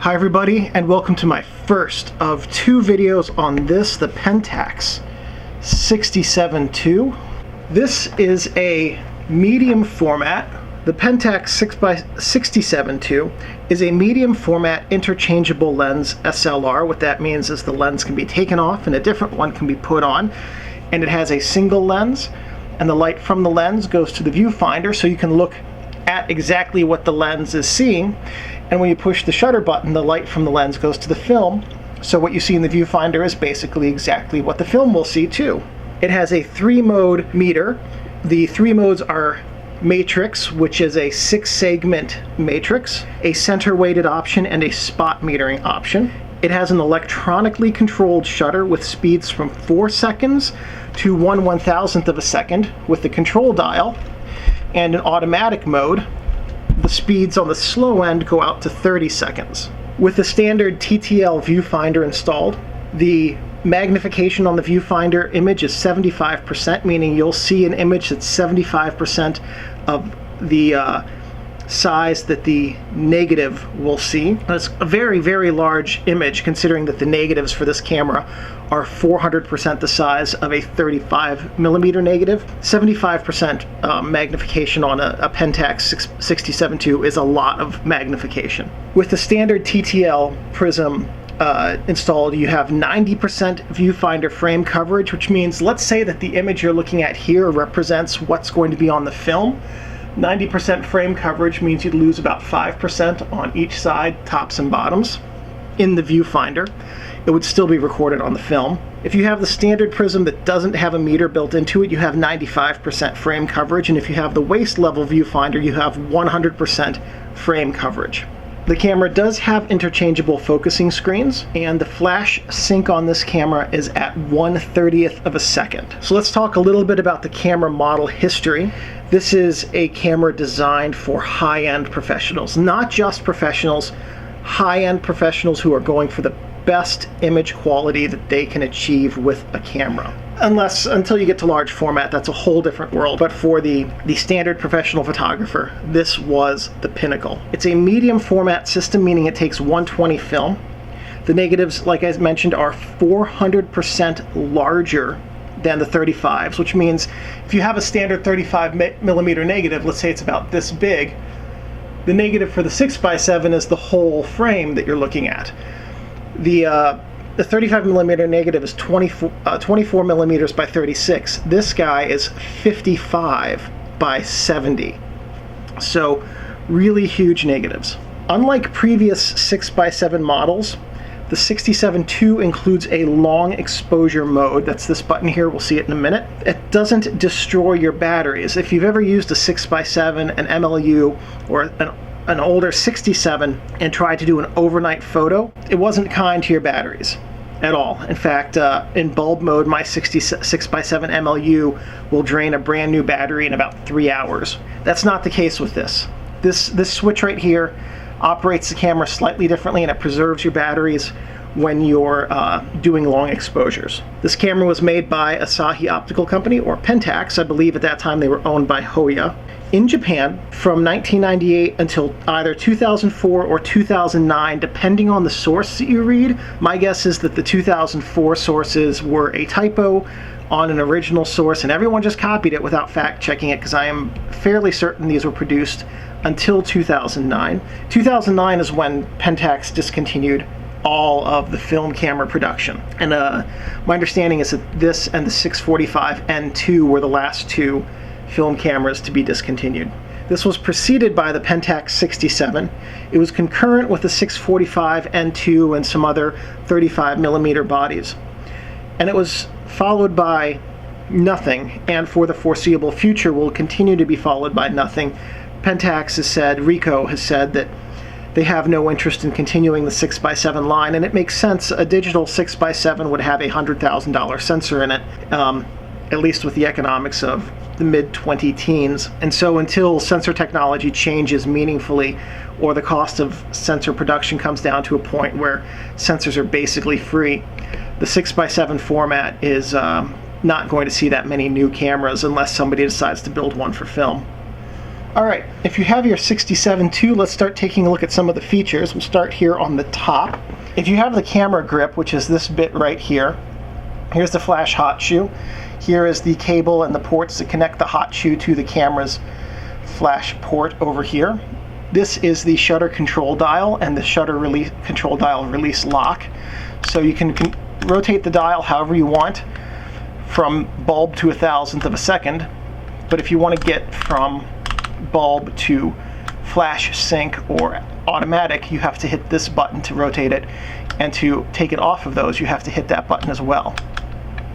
Hi everybody, and welcome to my first of two videos on this, the Pentax 67-2. This is a medium format. The Pentax 6x67-2 is a medium format interchangeable lens SLR. What that means is the lens can be taken off and a different one can be put on, and it has a single lens, and the light from the lens goes to the viewfinder so you can look at exactly what the lens is seeing. And when you push the shutter button, the light from the lens goes to the film, so what you see in the viewfinder is basically exactly what the film will see too. It has a 3-mode meter. The 3 modes are matrix, which is a 6-segment matrix, a center-weighted option, and a spot metering option. It has an electronically controlled shutter with speeds from 4 seconds to 1/1000th of a second with the control dial, and an automatic mode. The speeds on the slow end go out to 30 seconds. With the standard TTL viewfinder installed, the magnification on the viewfinder image is 75%, meaning you'll see an image that's 75% of the size that the negative will see. That's a very, very large image considering that the negatives for this camera are 400% the size of a 35mm negative. 75% magnification on a Pentax 67-2 is a lot of magnification. With the standard TTL prism installed, you have 90% viewfinder frame coverage, which means, let's say that the image you're looking at here represents what's going to be on the film. 90% frame coverage means you'd lose about 5% on each side, tops and bottoms, in the viewfinder. It would still be recorded on the film. If you have the standard prism that doesn't have a meter built into it, you have 95% frame coverage, and if you have the waist level viewfinder, you have 100% frame coverage. The camera does have interchangeable focusing screens, and the flash sync on this camera is at 1/30th of a second. So let's talk a little bit about the camera model history. This is a camera designed for high-end professionals, not just professionals, high-end professionals who are going for the best image quality that they can achieve with a camera. Until you get to large format, that's a whole different world. But for the standard professional photographer, this was the pinnacle. It's a medium format system, meaning it takes 120 film. The negatives, like I mentioned, are 400% larger than the 35s, which means if you have a standard 35mm negative, let's say it's about this big, the negative for the 6x7 is the whole frame that you're looking at. The 35mm negative is 24 millimeters by 36. This guy is 55 by 70. So really huge negatives. Unlike previous 6x7 models, the 67-2 includes a long exposure mode. That's this button here. We'll see it in a minute. It doesn't destroy your batteries. If you've ever used a 6x7, an MLU, or an older 67 and tried to do an overnight photo, it wasn't kind to your batteries at all. In fact, in bulb mode, my 6x7 MLU will drain a brand new battery in about 3 hours. That's not the case with this. This switch right here operates the camera slightly differently, and it preserves your batteries when you're doing long exposures. This camera was made by Asahi Optical Company, or Pentax. I believe at that time they were owned by Hoya, in Japan from 1998 until either 2004 or 2009, depending on the source that you read. My guess is that the 2004 sources were a typo on an original source, and everyone just copied it without fact-checking it, because I am fairly certain these were produced until 2009. 2009 is when Pentax discontinued all of the film camera production. And my understanding is that this and the 645N2 were the last two film cameras to be discontinued. This was preceded by the Pentax 67. It was concurrent with the 645N2 and some other 35mm bodies. And it was followed by nothing, and for the foreseeable future will continue to be followed by nothing. Pentax has said, Ricoh has said, that they have no interest in continuing the 6x7 line, and it makes sense. A digital 6x7 would have a $100,000 sensor in it, at least with the economics of the mid-20 teens. And so until sensor technology changes meaningfully, or the cost of sensor production comes down to a point where sensors are basically free, the 6x7 format is not going to see that many new cameras unless somebody decides to build one for film. Alright, if you have your 67-2, let's start taking a look at some of the features. We'll start here on the top. If you have the camera grip, which is this bit right here, here's the flash hot shoe. Here is the cable and the ports that connect the hot shoe to the camera's flash port over here. This is the shutter control dial and the shutter release control dial release lock. So you can rotate the dial however you want from bulb to 1,000th of a second. But if you want to get from bulb to flash sync or automatic, you have to hit this button to rotate it, and to take it off of those you have to hit that button as well.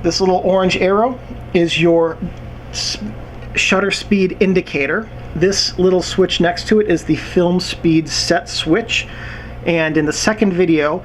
This little orange arrow is your shutter speed indicator. This little switch next to it is the film speed set switch, and in the second video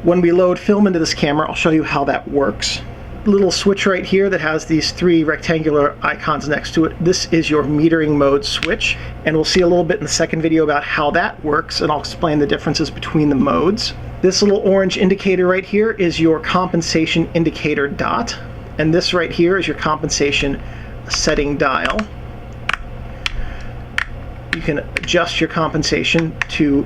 when we load film into this camera I'll show you how that works. Little switch right here that has these three rectangular icons next to it, this is your metering mode switch, and we'll see a little bit in the second video about how that works, and I'll explain the differences between the modes. This little orange indicator right here is your compensation indicator dot, and this right here is your compensation setting dial. You can adjust your compensation to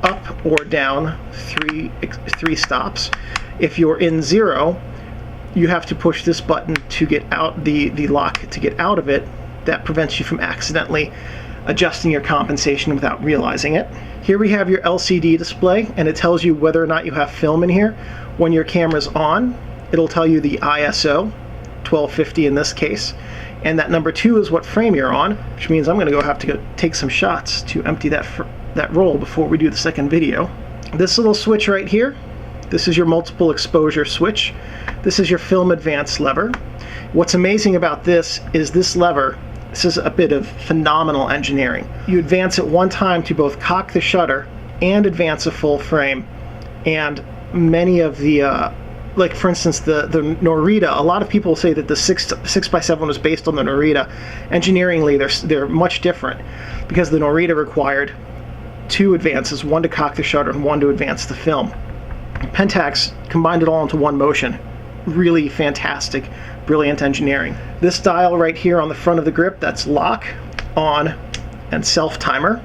up or down three stops. If you're in 0, you have to push this button to get out the lock to get out of it. That prevents you from accidentally adjusting your compensation without realizing it. Here we have your LCD display, and it tells you whether or not you have film in here. When your camera's on, it'll tell you the ISO, 1250 in this case, and that number 2 is what frame you're on, which means I'm going to have to go take some shots to empty that roll before we do the second video. This little switch right here, this is your multiple exposure switch. This is your film advance lever. What's amazing about this is this lever, this is a bit of phenomenal engineering. You advance it one time to both cock the shutter and advance a full frame, and many of the like for instance the Norita, a lot of people say that the 6x7 was based on the Norita. Engineeringly they're much different, because the Norita required 2 advances, one to cock the shutter and one to advance the film. Pentax combined it all into one motion. Really fantastic, brilliant engineering. This dial right here on the front of the grip, that's lock, on, and self timer.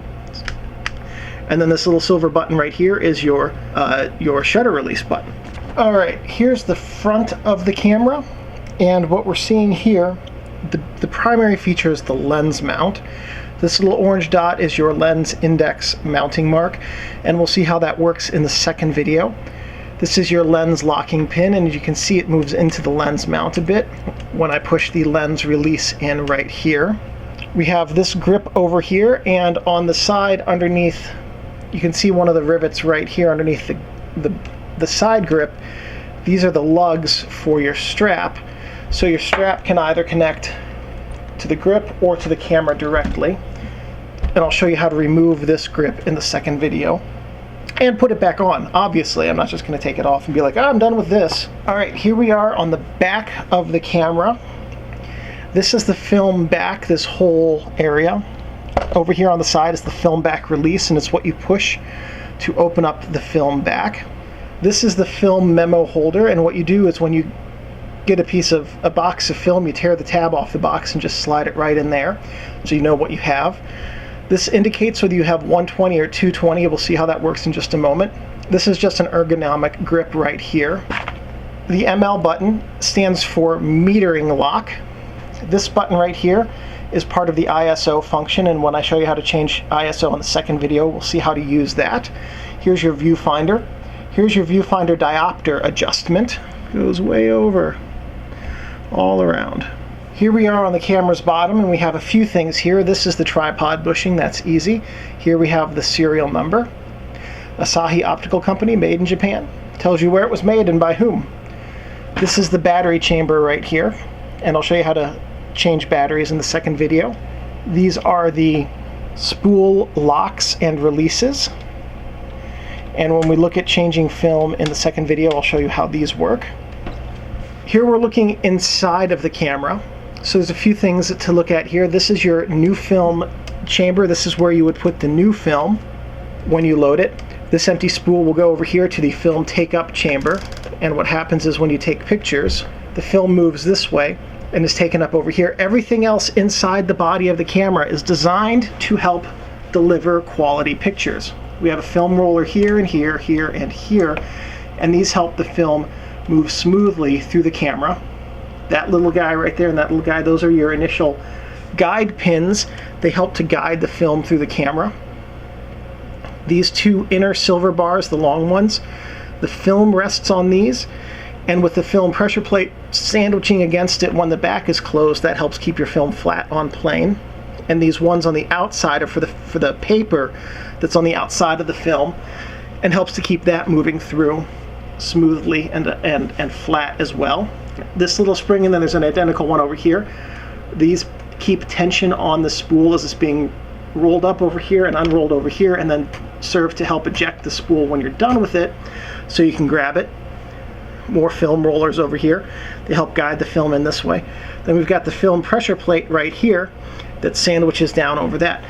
And then this little silver button right here is your shutter release button. Alright, here's the front of the camera, and what we're seeing here, the primary feature is the lens mount. This little orange dot is your lens index mounting mark, and we'll see how that works in the second video. This is your lens locking pin, and as you can see it moves into the lens mount a bit when I push the lens release in right here. We have this grip over here, and on the side underneath you can see one of the rivets right here underneath the side grip. These are the lugs for your strap, so your strap can either connect to the grip or to the camera directly, and I'll show you how to remove this grip in the second video and put it back on. Obviously I'm not just going to take it off and be like, oh, I'm done with this. Alright, here we are on the back of the camera. This is the film back, this whole area. Over here on the side is the film back release, and it's what you push to open up the film back. This is the film memo holder, and what you do is when you get a box of film, you tear the tab off the box and just slide it right in there so you know what you have. This indicates whether you have 120 or 220. We'll see how that works in just a moment. This is just an ergonomic grip right here. The ML button stands for metering lock. This button right here is part of the ISO function, and when I show you how to change ISO in the second video, we'll see how to use that. Here's your viewfinder. Here's your viewfinder diopter adjustment. Goes way over, all around. Here we are on the camera's bottom, and we have a few things here. This is the tripod bushing, that's easy. Here we have the serial number. Asahi Optical Company, made in Japan. Tells you where it was made and by whom. This is the battery chamber right here, and I'll show you how to change batteries in the second video. These are the spool locks and releases. And when we look at changing film in the second video, I'll show you how these work. Here we're looking inside of the camera. So there's a few things to look at here. This is your new film chamber. This is where you would put the new film when you load it. This empty spool will go over here to the film take-up chamber. And what happens is when you take pictures, the film moves this way and is taken up over here. Everything else inside the body of the camera is designed to help deliver quality pictures. We have a film roller here and here, here and here, and these help the film move smoothly through the camera. That little guy right there and that little guy, those are your initial guide pins. They help to guide the film through the camera. These two inner silver bars, the long ones, the film rests on these, and with the film pressure plate sandwiching against it when the back is closed, that helps keep your film flat on plane. And these ones on the outside are for the paper that's on the outside of the film, and helps to keep that moving through smoothly and flat as well. This little spring, and then there's an identical one over here. These keep tension on the spool as it's being rolled up over here and unrolled over here, and then serve to help eject the spool when you're done with it, so you can grab it. More film rollers over here. They help guide the film in this way. Then we've got the film pressure plate right here that sandwiches down over that.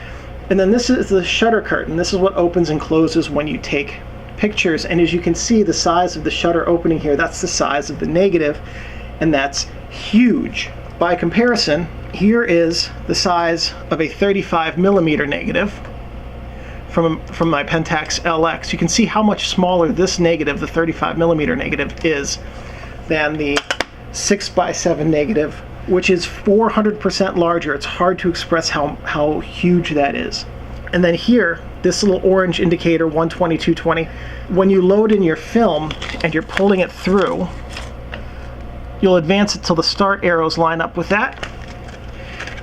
And then this is the shutter curtain. This is what opens and closes when you take pictures. And as you can see, the size of the shutter opening here, that's the size of the negative, and that's huge. By comparison, here is the size of a 35mm negative from my Pentax LX. You can see how much smaller this negative, the 35mm negative, is than the 6x7 negative, which is 400% larger. It's hard to express how huge that is. And then here, this little orange indicator, 120, 220, when you load in your film and you're pulling it through, you'll advance it till the start arrows line up with that,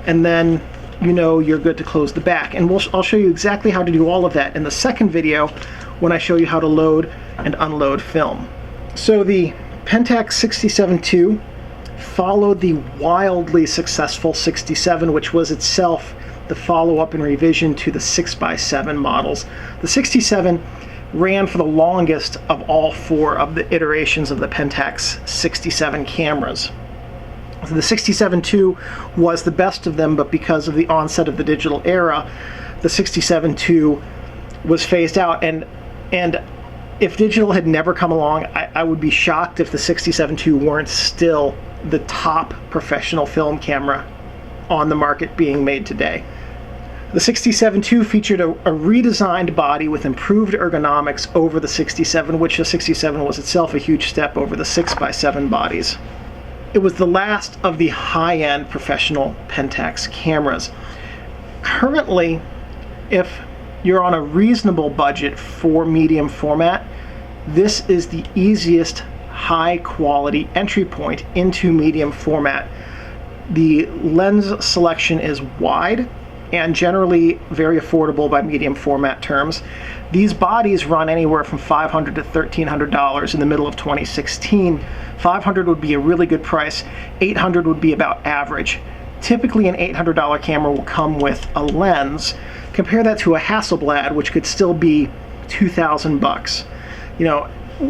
and then you know you're good to close the back. And I'll show you exactly how to do all of that in the second video when I show you how to load and unload film. So the Pentax 67 II followed the wildly successful 67, which was itself the follow-up and revision to the 6x7 models. The 67 ran for the longest of all four of the iterations of the Pentax 67 cameras. So the 67 II was the best of them, but because of the onset of the digital era, the 67 II was phased out. And if digital had never come along, I would be shocked if the 67 II weren't still the top professional film camera on the market being made today. The 67 II featured a redesigned body with improved ergonomics over the 67, which the 67 was itself a huge step over the 6x7 bodies. It was the last of the high-end professional Pentax cameras. Currently, if you're on a reasonable budget for medium format, this is the easiest high-quality entry point into medium format. The lens selection is wide and generally very affordable by medium format terms. These bodies run anywhere from $500 to $1,300 in the middle of 2016. $500 would be a really good price. $800 would be about average. Typically an $800 camera will come with a lens. Compare that to a Hasselblad, which could still be $2,000. You know,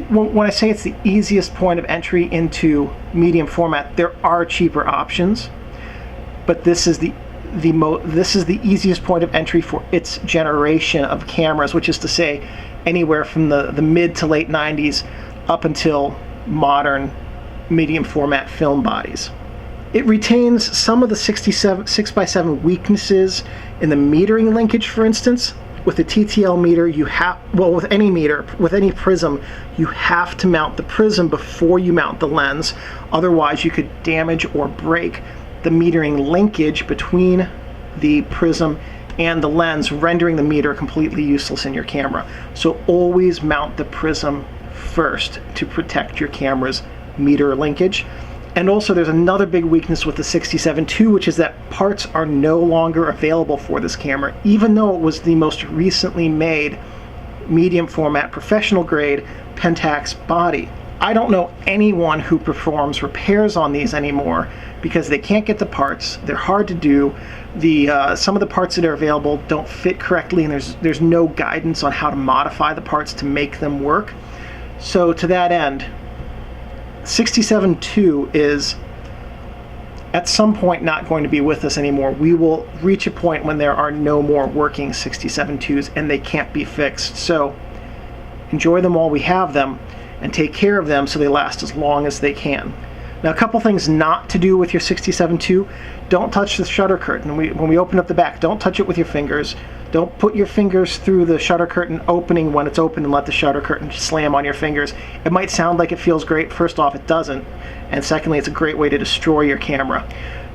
when I say it's the easiest point of entry into medium format, there are cheaper options, but this is the easiest point of entry for its generation of cameras, which is to say anywhere from the mid to late 90s up until modern medium format film bodies. It retains some of the 6x7 weaknesses in the metering linkage, for instance. With a TTL meter, with any prism, you have to mount the prism before you mount the lens. Otherwise, you could damage or break the metering linkage between the prism and the lens, rendering the meter completely useless in your camera. So always mount the prism first to protect your camera's meter linkage. And also there's another big weakness with the 67 II, which is that parts are no longer available for this camera, even though it was the most recently made medium format professional grade Pentax body. I don't know anyone who performs repairs on these anymore because they can't get the parts. They're hard to do. Some of the parts that are available don't fit correctly, and there's no guidance on how to modify the parts to make them work. So to that end, 67 II is at some point not going to be with us anymore. We will reach a point when there are no more working 67 IIs and they can't be fixed. So enjoy them while we have them and take care of them so they last as long as they can. Now, a couple things not to do with your 67-2. Don't touch the shutter curtain. When we open up the back, don't touch it with your fingers. Don't put your fingers through the shutter curtain opening when it's open and let the shutter curtain slam on your fingers. It might sound like it feels great. First off, it doesn't. And secondly, it's a great way to destroy your camera.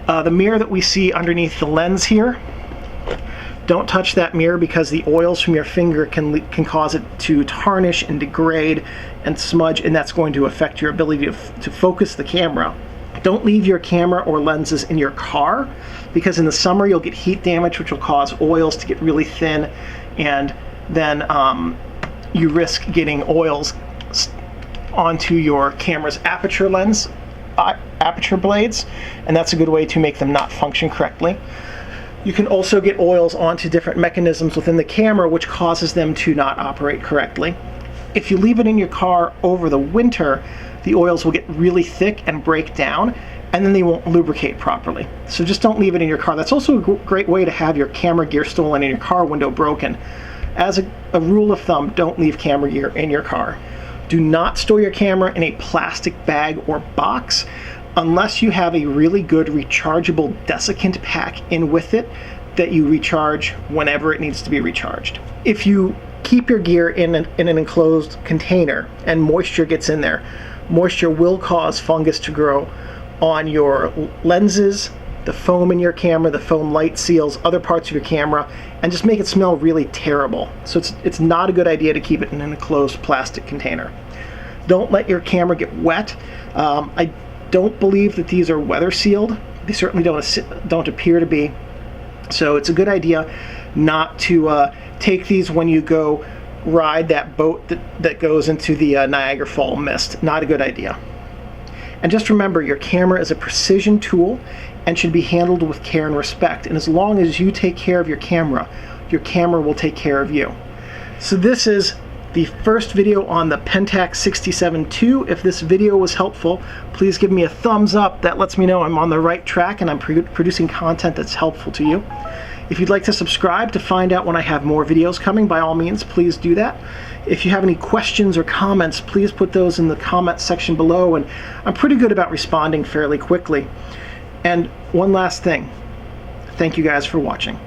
The mirror that we see underneath the lens here, don't touch that mirror because the oils from your finger can cause it to tarnish and degrade and smudge, and that's going to affect your ability to focus the camera. Don't leave your camera or lenses in your car, because in the summer you'll get heat damage, which will cause oils to get really thin, and then you risk getting oils onto your camera's aperture blades, and that's a good way to make them not function correctly. You can also get oils onto different mechanisms within the camera, which causes them to not operate correctly. If you leave it in your car over the winter, the oils will get really thick and break down, and then they won't lubricate properly. So just don't leave it in your car. That's also a great way to have your camera gear stolen and your car window broken. As a rule of thumb, don't leave camera gear in your car. Do not store your camera in a plastic bag or box unless you have a really good rechargeable desiccant pack in with it that you recharge whenever it needs to be recharged. If you keep your gear in an enclosed container and moisture gets in there, moisture will cause fungus to grow on your lenses, the foam in your camera, the foam light seals, other parts of your camera, and just make it smell really terrible. So it's not a good idea to keep it in an enclosed plastic container. Don't let your camera get wet. I don't believe that these are weather sealed. They certainly don't appear to be. So it's a good idea not to take these when you go ride that boat that goes into the Niagara Fall mist. Not a good idea. And just remember, your camera is a precision tool and should be handled with care and respect. And as long as you take care of your camera will take care of you. So this is the first video on the Pentax 67-2. If this video was helpful, please give me a thumbs up. That lets me know I'm on the right track and I'm producing content that's helpful to you. If you'd like to subscribe to find out when I have more videos coming, by all means, please do that. If you have any questions or comments, please put those in the comment section below, and I'm pretty good about responding fairly quickly. And one last thing, thank you guys for watching.